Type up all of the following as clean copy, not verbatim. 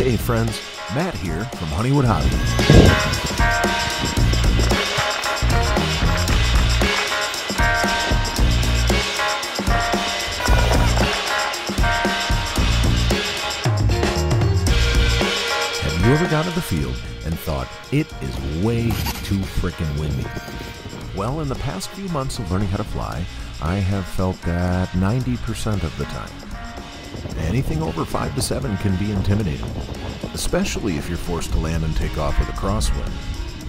Hey friends, Matt here from Honeywood Hobby. Have you ever gone to the field and thought, it is way too frickin' windy? Well, in the past few months of learning how to fly, I have felt that 90% of the time. Anything over 5 to 7 can be intimidating, especially if you're forced to land and take off with a crosswind.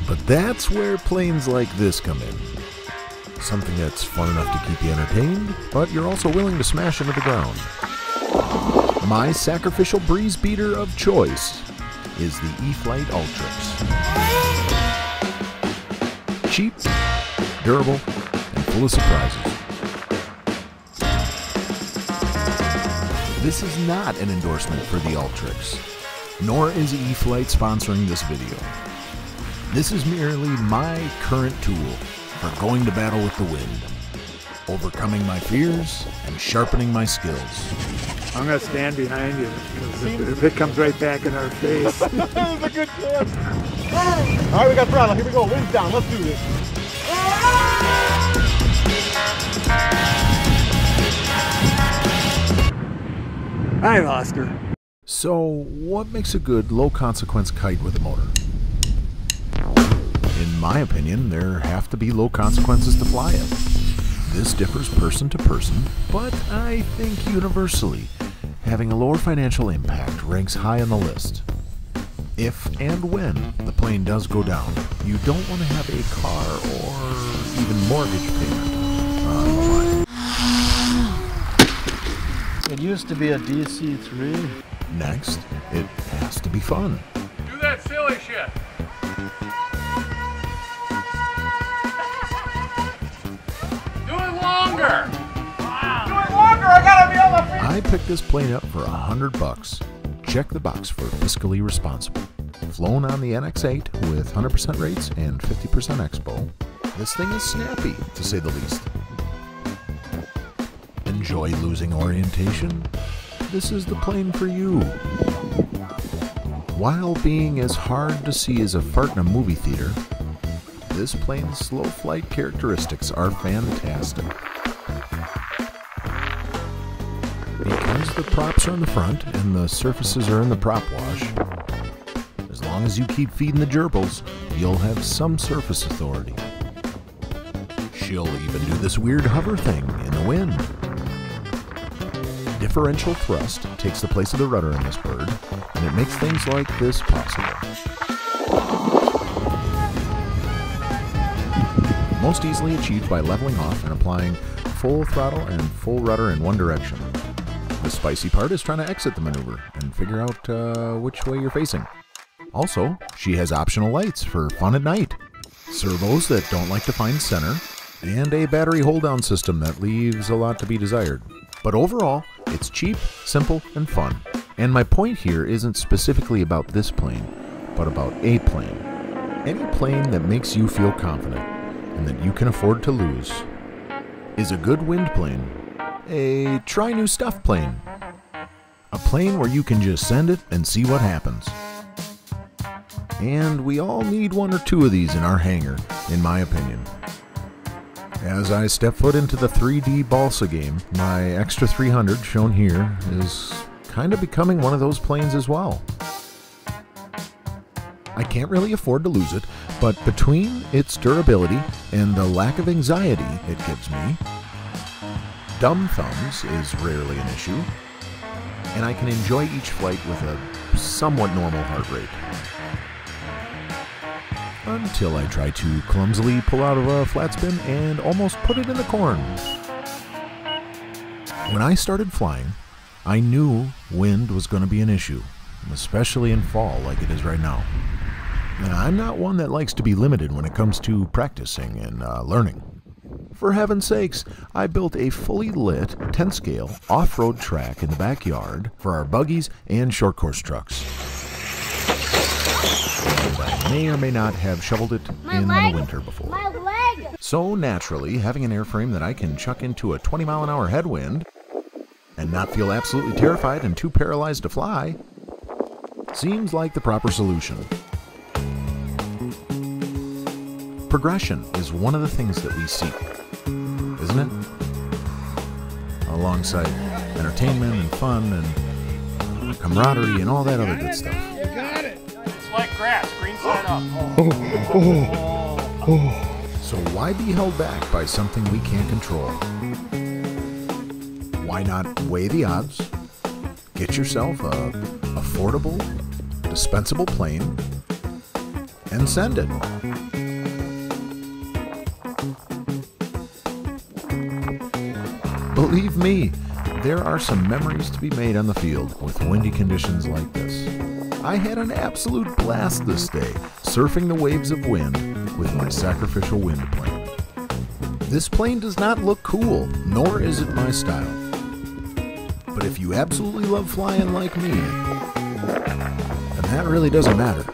But that's where planes like this come in. Something that's fun enough to keep you entertained, but you're also willing to smash into the ground. My sacrificial breeze beater of choice is the E-Flite Ultrix. Cheap, durable, and full of surprises. This is not an endorsement for the Ultrix, nor is E-Flite sponsoring this video. This is merely my current tool for going to battle with the wind, overcoming my fears, and sharpening my skills. I'm going to stand behind you, because if it comes right back in our face. That was a good chance. All right, we got throttle. Here we go. Wind's down. Let's do this. I lost her. So, what makes a good low-consequence kite with a motor? In my opinion, there have to be low consequences to fly it. This differs person to person, but I think universally, having a lower financial impact ranks high on the list. If and when the plane does go down, you don't want to have a car or even mortgage payment on the line. It used to be a DC-3. Next, it has to be fun. Do that silly shit. Do it longer. Wow. Do it longer. I gotta be on the free. I picked this plane up for $100. Check the box for fiscally responsible. Flown on the NX-8 with 100% rates and 50% expo. This thing is snappy, to say the least. Enjoy losing orientation? This is the plane for you. While being as hard to see as a fart in a movie theater, this plane's slow flight characteristics are fantastic. Because the props are in the front and the surfaces are in the prop wash, as long as you keep feeding the gerbils, you'll have some surface authority. She'll even do this weird hover thing in the wind. Differential thrust takes the place of the rudder in this bird, and it makes things like this possible. Most easily achieved by leveling off and applying full throttle and full rudder in one direction. The spicy part is trying to exit the maneuver and figure out which way you're facing. Also, she has optional lights for fun at night, servos that don't like to find center, and a battery hold-down system that leaves a lot to be desired. But overall, it's cheap, simple, and fun. And my point here isn't specifically about this plane, but about a plane. Any plane that makes you feel confident and that you can afford to lose is a good wind plane, a try new stuff plane, a plane where you can just send it and see what happens. And we all need one or two of these in our hangar, in my opinion. As I step foot into the 3D balsa game, my Extra 300 shown here is kind of becoming one of those planes as well. I can't really afford to lose it, but between its durability and the lack of anxiety it gives me, dumb thumbs is rarely an issue, and I can enjoy each flight with a somewhat normal heart rate. Until I try to clumsily pull out of a flat spin and almost put it in the corn. When I started flying, I knew wind was going to be an issue, especially in fall like it is right now. I'm not one that likes to be limited when it comes to practicing and learning. For heaven's sakes, I built a fully lit 10-scale off-road track in the backyard for our buggies and short course trucks. And I may or may not have shoveled it in the winter before. So naturally, having an airframe that I can chuck into a 20-mile-an-hour headwind and not feel absolutely terrified and too paralyzed to fly seems like the proper solution. Progression is one of the things that we seek, isn't it? Alongside entertainment and fun and camaraderie and all that other good stuff. You got it. It's like grass, green side up. So why be held back by something we can't control? Why not weigh the odds, get yourself a affordable, dispensable plane, and send it? Believe me, there are some memories to be made on the field with windy conditions like this. I had an absolute blast this day, surfing the waves of wind with my sacrificial wind plane. This plane does not look cool, nor is it my style. But if you absolutely love flying like me, then that really doesn't matter.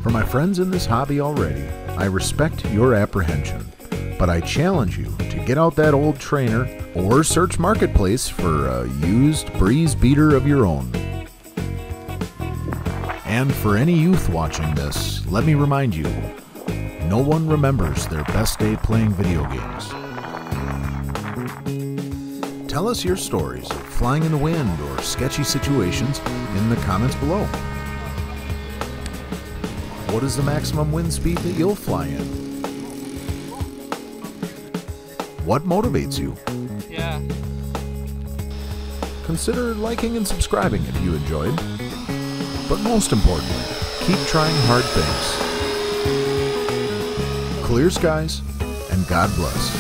For my friends in this hobby already, I respect your apprehension, but I challenge you to get out that old trainer or search Marketplace for a used breeze beater of your own. And for any youth watching this, let me remind you, no one remembers their best day playing video games. Tell us your stories of flying in the wind or sketchy situations in the comments below. What is the maximum wind speed that you'll fly in? What motivates you? Yeah. Consider liking and subscribing if you enjoyed. But most importantly, keep trying hard things. Clear skies, and God bless.